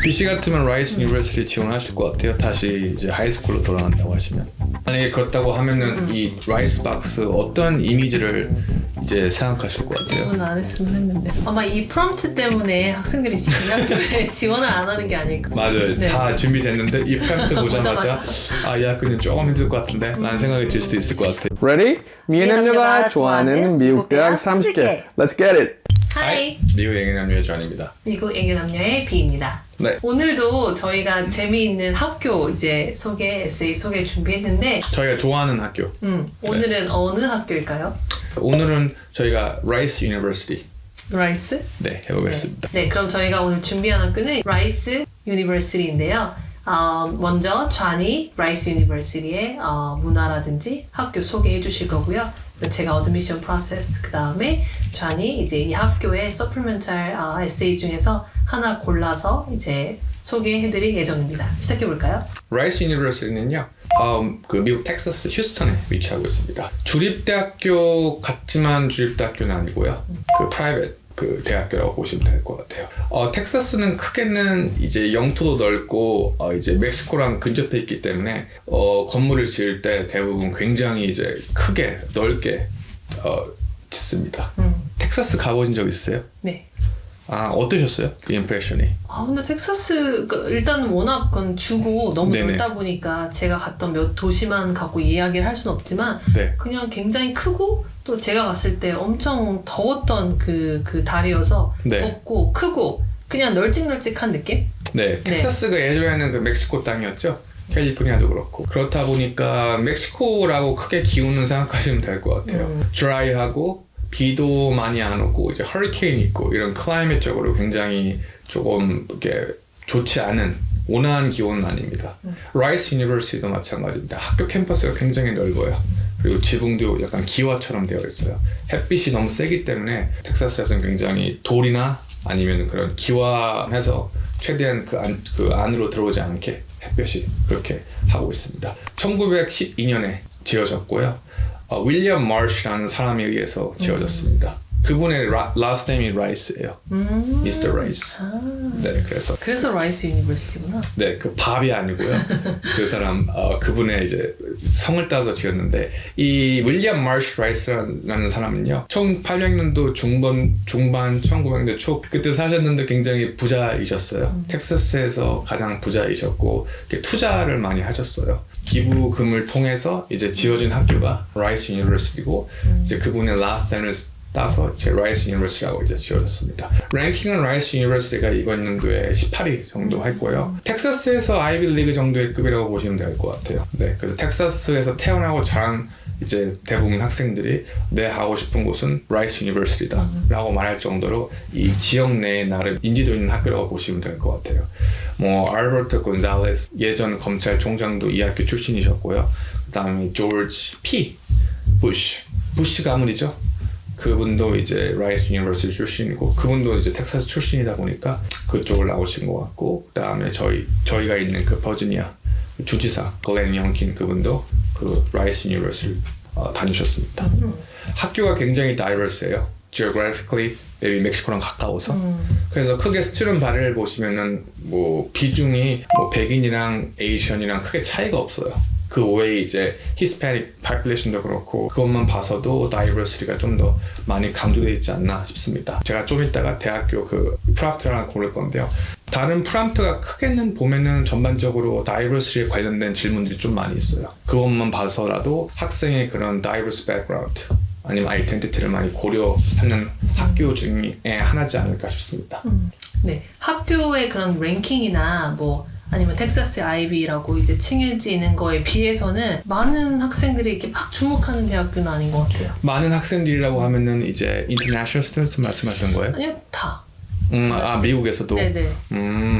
BC 같으면 라이스 유니버시티 지원하실 것 같아요. 다시 이제 하이스쿨로 돌아간다고 하시면. 만약에 그렇다고 하면은 이 라이스 박스 어떤 이미지를 이제 생각하실 것 같아요? 지원 안 했으면 했는데 아마 이 프롬프트 때문에 학생들이 지금 이 학교에 지원을 안 하는 게 아닐까. 맞아요. 네. 다 준비됐는데 이 프롬프트 보자마자 아, 이 학교는 조금 힘들 것 같은데 라는 생각이 들 수도 있을 것 같아요. Ready? 미애남녀가 좋아하는 미국 대학 30개. Let's get it. 하이, 미국 eng년남녀의 존입니다. 미국 애교남녀의 비입니다. 네. 오늘도 저희가 재미있는 학교 이제 에세이 소개 준비했는데 저희가 좋아하는 학교. 오늘은 어느 학교일까요? 오늘은 저희가 라이스 유니버시티 라이스? 네, 해보겠습니다. 네, 그럼 저희가 오늘 준비한 학교는 라이스 유니버시티인데요. 먼저 좌니 라이스 유니버시티의 문화라든지 학교 소개해 주실 거고요. 제가 어드미션 프로세스 그 다음에 좌니 이제 이 학교의 서플멘탈 에세이 중에서 하나 골라서 이제 소개해드릴 예정입니다. 시작해 볼까요? 라이스 유니버시티는요, 그 미국 텍사스 휴스턴에 위치하고 있습니다. 주립대학교 같지만 주립대학교는 아니고요. 그 프라이빗 그 대학교라고 보시면 될 것 같아요. 텍사스는 크게는 이제 영토도 넓고 이제 멕시코랑 근접해 있기 때문에 건물을 지을 때 대부분 굉장히 이제 크게 넓게 짓습니다. 텍사스 가보신 적 있으세요? 네. 아, 어떠셨어요? 그 임프레션이? 근데 텍사스 일단 워낙 그건 주고 너무 네네. 넓다 보니까 제가 갔던 몇 도시만 갖고 이야기를 할 수는 없지만 네. 그냥 굉장히 크고 또 제가 갔을 때 엄청 더웠던 그 달이어서 네. 덥고 크고 그냥 널찍널찍한 느낌? 네, 텍사스가 예전에는 그 멕시코 땅이었죠. 캘리포니아도 그렇고. 그렇다 보니까 멕시코라고 크게 기후는 생각하시면 될 것 같아요. 드라이하고 비도 많이 안 오고 이제 허리케인 있고 이런 클라이밋적으로 굉장히 조금 이렇게 좋지 않은 온화한 기온은 아닙니다. 라이스 유니버시티도 마찬가지입니다. 학교 캠퍼스가 굉장히 넓어요. 그리고 지붕도 약간 기와처럼 되어 있어요. 햇빛이 너무 세기 때문에 텍사스에서는 굉장히 돌이나 아니면 그런 기와해서 최대한 그 안으로 들어오지 않게 햇볕이 그렇게 하고 있습니다. 1912년에 지어졌고요. 윌리엄 마시라는 사람에 의해서 지어졌습니다. 그분의 last name이 라이스예요. Mr. Rice. 네, 그래서 라이스 유니버시티구나. 네, 그 밥이 아니고요. 그 사람 그분의 이제 성을 따서 지었는데 이 윌리엄 마시 라이스라는 사람은요. 1800년도 중반 1900년대 초 그때 사셨는데 굉장히 부자이셨어요. 텍사스에서 가장 부자이셨고 투자를 많이 하셨어요. 기부금을 통해서 이제 지어진 학교가 라이스 유니버시티고 이제 그분의 last name을 따서 제 라이스 유니버시티라고 이제 지어졌습니다. 랭킹은 라이스 유니버시티가 이번 연도에 18위 정도 했고요. 텍사스에서 아이비 리그 정도의 급이라고 보시면 될 것 같아요. 네, 그래서 텍사스에서 태어나고 자란 이제 대부분 학생들이 내 하고 싶은 곳은 라이스 유니버시티다 라고 말할 정도로 이 지역 내에 나름 인지도 있는 학교라고 보시면 될 것 같아요. 뭐 알버토 곤잘레스 예전 검찰총장도 이 학교 출신이셨고요. 그 다음에 조지 P. 부시 가문이죠. 그분도 이제 라이스 유니버시티 출신이고 그분도 이제 텍사스 출신이다 보니까 그쪽을 나오신 것 같고 그 다음에 저희가 있는 그 버지니아 주지사 글렌 영킨 그분도 그 라이스 유니버시티 다니셨습니다. 학교가 굉장히 diverse해요. geographically maybe 멕시코랑 가까워서 그래서 크게 스튜던트 바디를 보시면은 뭐 비중이 뭐 백인이랑 에이션이랑 크게 차이가 없어요. 그 외에 이제 히스패닉 population도 그렇고 그것만 봐서도 다이버시티가 좀 더 많이 강조되어 있지 않나 싶습니다. 제가 좀 이따가 대학교 그 프롬프트를 하나 고를 건데요. 다른 프롬프트가 크게는 보면은 전반적으로 다이버시티에 관련된 질문들이 좀 많이 있어요. 그것만 봐서라도 학생의 그런 다이버스 백그라운드 아니면 아이덴티티를 많이 고려하는 학교 중에 하나지 않을까 싶습니다. 네, 학교의 그런 랭킹이나 뭐 아니면 텍사스 아이비라고 이제 칭해지는 거에 비해서는 많은 학생들이 이렇게 막 주목하는 대학교는 아닌 것 같아요. 많은 학생들이라고 하면은 이제 international students 말씀하시는 거예요? 아니요, 다. 미국에서도? 네네.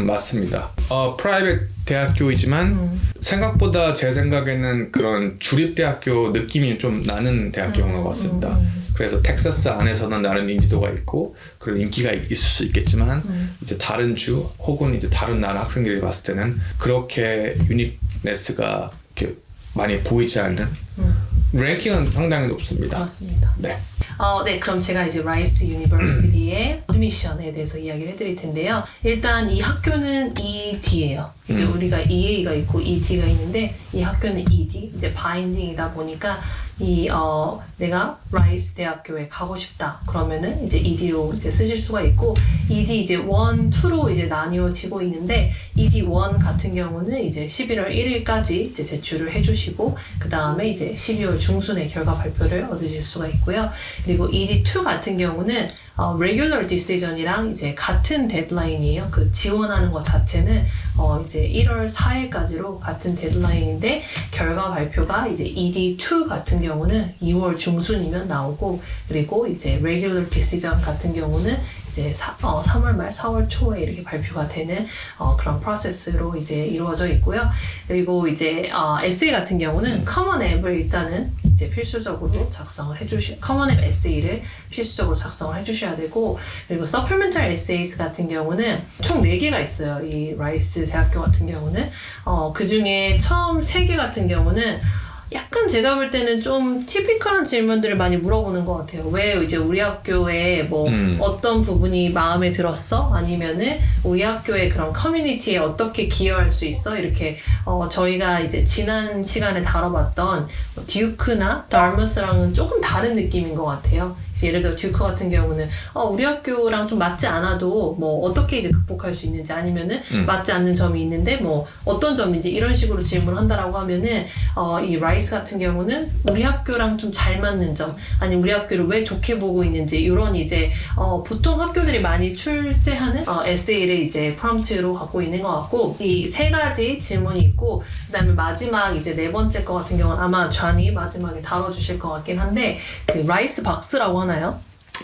맞습니다. 프라이빗 대학교이지만 생각보다 제 생각에는 그런 주립대학교 느낌이 좀 나는 대학교인 것 같습니다. 그래서 텍사스 안에서는 나름 인지도가 있고 그런 인기가 있을 수 있겠지만 이제 다른 주 혹은 이제 다른 나라 학생들이 봤을 때는 그렇게 유니크네스가 이렇게 많이 보이지 않는 랭킹은 상당히 높습니다. 맞습니다. 네. 네, 그럼 제가 이제 라이스 유니버시티의 어드미션에 대해서 이야기를 해드릴 텐데요. 일단 이 학교는 ED예요. 이제 우리가 EA가 있고 ED가 있는데 이 학교는 ED, 이제 바인딩이다 보니까 내가 라이스 대학교에 가고 싶다 그러면은 이제 ED로 이제 쓰실 수가 있고 ED 이제 1, 2로 이제 나뉘어지고 있는데 ED 1 같은 경우는 이제 11월 1일까지 이제 제출을 해주시고 그 다음에 이제 12월 중순에 결과 발표를 얻으실 수가 있고요. 그리고 ED 2 같은 경우는 regular decision이랑 이제 같은 데드라인이에요. 그 지원하는 것 자체는 이제 1월 4일까지로 같은 데드라인인데 결과 발표가 이제 ED2 같은 경우는 2월 중순이면 나오고 그리고 이제 regular decision 같은 경우는 이제 3월 말 4월 초에 이렇게 발표가 되는 그런 프로세스로 이제 이루어져 있고요. 그리고 이제 에세이 같은 경우는 커먼 앱을 일단은 이제 필수적으로 작성을 커먼 앱 에세이를 필수적으로 작성을 해주셔야 되고 그리고 supplemental essays 같은 경우는 총 4개가 있어요. 이 라이스 대학교 같은 경우는 그 중에 처음 3개 같은 경우는 약간 제가 볼 때는 좀 티피컬한 질문들을 많이 물어보는 것 같아요. 왜 이제 우리 학교에 뭐 어떤 부분이 마음에 들었어? 아니면은 우리 학교의 그런 커뮤니티에 어떻게 기여할 수 있어? 이렇게 저희가 이제 지난 시간에 다뤄봤던 듀크나 다르머스랑은 조금 다른 느낌인 것 같아요. 예를 들어 듀크 같은 경우는 우리 학교랑 좀 맞지 않아도 뭐 어떻게 이제 극복할 수 있는지 아니면은 맞지 않는 점이 있는데 뭐 어떤 점인지 이런 식으로 질문을 한다라고 하면은 이 라이스 같은 경우는 우리 학교랑 좀 잘 맞는 점 아니면 우리 학교를 왜 좋게 보고 있는지 이런 이제 보통 학교들이 많이 출제하는 에세이를 이제 프롬프트로 갖고 있는 것 같고 이 3가지 질문이 있고 그다음에 마지막 이제 4번째 거 같은 경우는 아마 존이 마지막에 다뤄주실 것 같긴 한데 그 라이스 박스라고 하나요?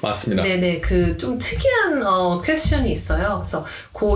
맞습니다. 네네, 그 좀 특이한 퀘스천이 있어요. 그래서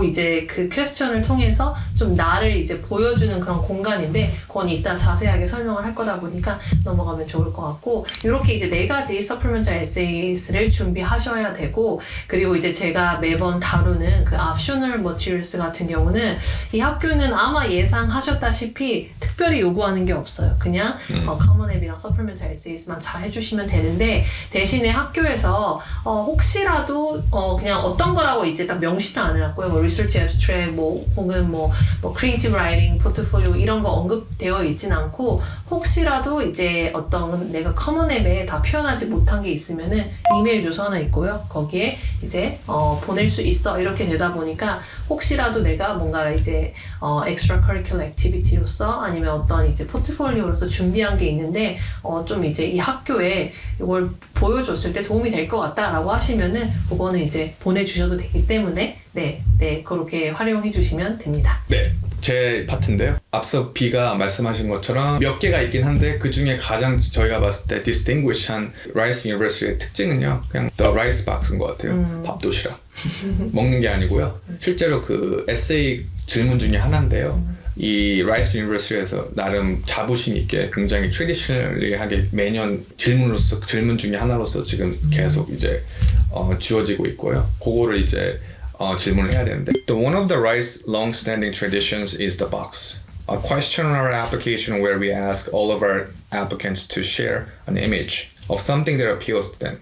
이제 그 퀘스천을 통해서 좀 나를 이제 보여주는 그런 공간인데 그건 이따 자세하게 설명을 할 거다 보니까 넘어가면 좋을 것 같고 이렇게 이제 4가지 supplemental essays를 준비하셔야 되고 그리고 이제 제가 매번 다루는 그 optional materials 같은 경우는 이 학교는 아마 예상하셨다시피 특별히 요구하는 게 없어요. 그냥 common app이랑 supplemental essays만 잘 해주시면 되는데 대신에 학교에서 혹시라도 그냥 어떤 거라고 이제 딱 명시는 안 해놨고요. 뭐 research abstract 혹은 뭐 creative writing, portfolio 이런 거 언급되어 있진 않고 혹시라도 이제 어떤 내가 커먼 앱에 다 표현하지 못한 게 있으면은 이메일 주소 하나 있고요. 거기에 이제 보낼 수 있어 이렇게 되다 보니까 혹시라도 내가 뭔가 이제 extracurricular activity로서 아니면 어떤 이제 포트폴리오로서 준비한 게 있는데 좀 이제 이 학교에 이걸 보여줬을 때 도움이 될 것 같다라고 하시면은 그거는 이제 보내주셔도 되기 때문에 네 그렇게 활용해 주시면 됩니다. 네, 제 파트인데요. 앞서 B가 말씀하신 것처럼 몇 개가 있긴 한데 그 중에 가장 저희가 봤을 때 distinguish한 라이스 유니버시티의 특징은요. 그냥 The Rice Box인 것 같아요. 밥도시락. 먹는 게 아니고요. 실제로 그 에세이 질문 중에 하나인데요. 이 라이스 유니버시티에서 나름 자부심 있게 굉장히 트래디셔널리하게 매년 질문 중에 하나로서 지금 계속 이제 주어지고 있고요. 그거를 이제 질문을 해야 되는데 One of the Rice long-standing traditions is the box. A questionnaire application where we ask all of our applicants to share an image of something that appeals to them.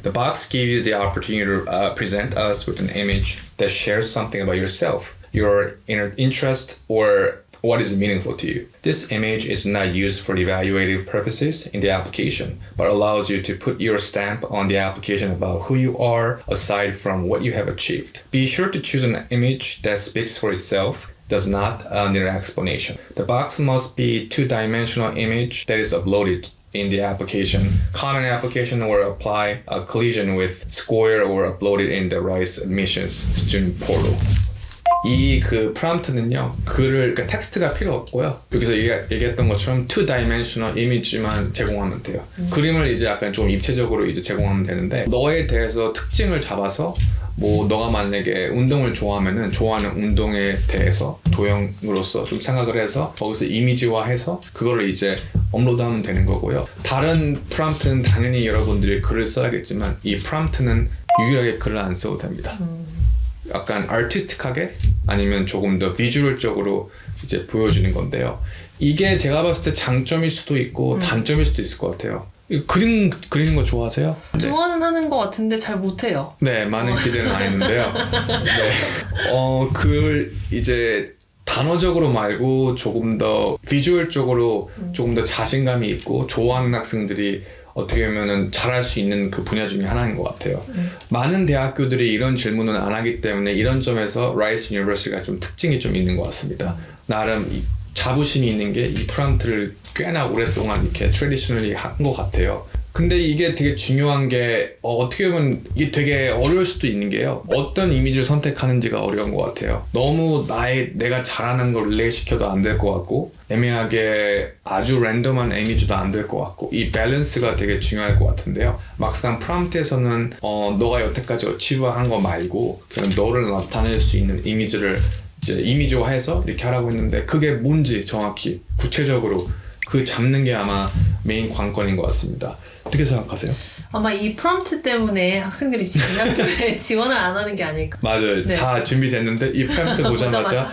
The box gives you the opportunity to present us with an image that shares something about yourself, your inner interest, or what is meaningful to you. This image is not used for evaluative purposes in the application, but allows you to put your stamp on the application about who you are aside from what you have achieved. Be sure to choose an image that speaks for itself, does not need an explanation. The box must be two-dimensional image that is uploaded in the application, common application or apply a collision with Square or uploaded in the Rice Admissions student portal. 이 그 프롬프트는요 그러니까 텍스트가 필요 없고요 여기서 얘기했던 것처럼 two dimensional 이미지만 제공하면 돼요. 그림을 이제 약간 좀 입체적으로 이제 제공하면 되는데 너에 대해서 특징을 잡아서 뭐 너가 만약에 운동을 좋아하면은 좋아하는 운동에 대해서 도형으로서 좀 생각을 해서 거기서 이미지화해서 그거를 이제 업로드하면 되는 거고요. 다른 프롬프트는 당연히 여러분들이 글을 써야겠지만 이 프롬프트는 유일하게 글을 안 써도 됩니다. 약간 아티스틱하게 아니면 조금 더 비주얼적으로 이제 보여주는 건데요. 이게 제가 봤을 때 장점일 수도 있고 단점일 수도 있을 것 같아요. 그리는 거 좋아하세요? 네. 좋아는 하는 것 같은데 잘 못해요. 네, 많은 기대는 안 했는데요. 네. 그걸 이제 단어적으로 말고 조금 더 비주얼적으로 조금 더 자신감이 있고 좋아하는 학생들이 어떻게 보면은 잘할 수 있는 그 분야 중에 하나인 것 같아요. 많은 대학교들이 이런 질문은 안 하기 때문에 이런 점에서 라이스 유니버시티가 좀 특징이 좀 있는 것 같습니다. 나름 이 자부심이 있는 게 이 프롬프트를 꽤나 오랫동안 이렇게 트래디셔널리 한 것 같아요. 근데 이게 되게 중요한 게 어떻게 보면 이게 되게 어려울 수도 있는 게요. 어떤 이미지를 선택하는지가 어려운 것 같아요. 너무 내가 잘하는 걸 릴레이 시켜도 안 될 것 같고 애매하게 아주 랜덤한 이미지도 안 될 것 같고 이 밸런스가 되게 중요할 것 같은데요. 막상 프롬프트에서는 너가 여태까지 어치브한 거 말고 그냥 너를 나타낼 수 있는 이미지를 이제 이미지화해서 이렇게 하라고 했는데 그게 뭔지 정확히 구체적으로 그 잡는 게 아마 메인 관건인 것 같습니다. 어떻게 생각하세요? 아마 이 프롬프트 때문에 학생들이 지금 학교에 지원을 안 하는 게 아닐까. 맞아요. 네. 다 준비됐는데 이 프롬프트 보자마자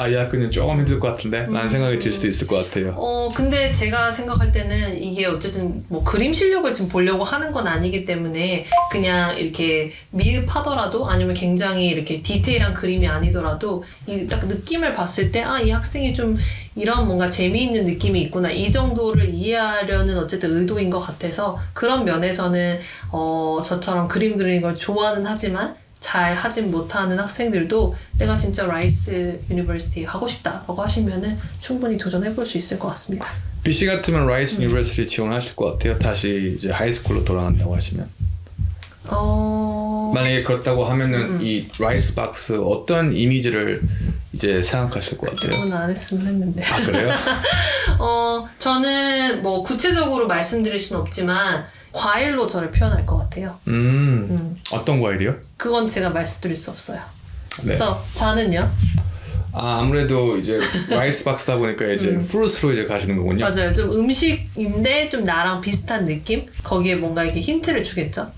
이 학교는 조금 힘들 것 같은데 라는 생각이 들 수도 있을 것 같아요. 근데 제가 생각할 때는 이게 어쨌든 뭐 그림 실력을 지금 보려고 하는 건 아니기 때문에 그냥 이렇게 미흡하더라도 아니면 굉장히 이렇게 디테일한 그림이 아니더라도 이 딱 느낌을 봤을 때 이 학생이 좀 이런 뭔가 재미있는 느낌이 있구나 이 정도를 이해하려는 어쨌든 의도인 것 같아서 그런 면에서는 저처럼 그림 그리는 걸 좋아는 하지만 잘 하진 못하는 학생들도 내가 진짜 라이스 유니버시티 하고 싶다라고 하시면은 충분히 도전해볼 수 있을 것 같습니다. BC 같으면 라이스 유니버시티 지원하실 것 같아요. 다시 이제 하이스쿨로 돌아간다고 하시면. 만약에 그렇다고 하면은 이 라이스 박스 어떤 이미지를 이제 생각하실 것 같아요? 질문 안 했으면 했는데. 아 그래요? 저는 뭐 구체적으로 말씀드릴 수는 없지만 과일로 저를 표현할 것 같아요. 어떤 과일이요? 그건 제가 말씀드릴 수 없어요. 네. 그래서 저는요. 아무래도 이제 라이스 박스다 보니까 이제 프루트로 이제 가시는 거군요. 맞아요. 좀 음식인데 좀 나랑 비슷한 느낌? 거기에 뭔가 이렇게 힌트를 주겠죠.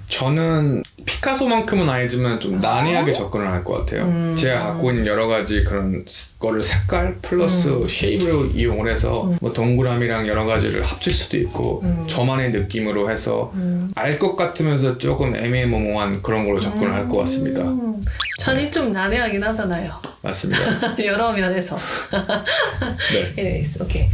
저는 피카소만큼은 아니지만 좀 난해하게 접근을 할 것 같아요. 제가 갖고 있는 여러 가지 그런 거를 색깔 플러스 쉐입으로 이용을 해서 뭐 동그라미랑 여러 가지를 합칠 수도 있고 저만의 느낌으로 해서 알 것 같으면서 조금 애매모호한 그런 걸로 접근을 할 것 같습니다. 전이 좀 난해하긴 하잖아요. 맞습니다. 여러 면에서. 네. Anyways, 오케이.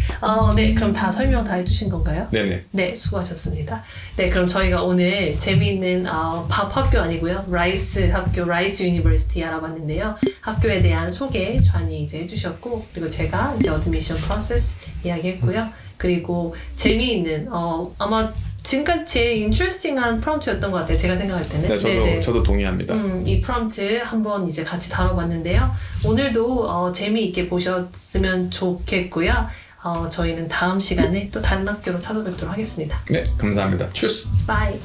네, 그럼 다 설명 다 해주신 건가요? 네네. 네, 수고하셨습니다. 네, 그럼 저희가 오늘 재미있는 밥 학교 아니고요. 라이스 학교, 라이스 유니버시티 알아봤는데요. 학교에 대한 소개 좌니 이제 해주셨고, 그리고 제가 이제 어드미션 프로세스 이야기했고요. 그리고 재미있는 아마 지금까지 제일 인트레스팅한 프롬프트였던 것 같아요. 제가 생각할 때는. 네, 저도 동의합니다. 이 프롬프트 한번 이제 같이 다뤄봤는데요. 오늘도 재미있게 보셨으면 좋겠고요. 저희는 다음 시간에 또 다른 학교로 찾아뵙도록 하겠습니다. 네, 감사합니다. 추스. 바이.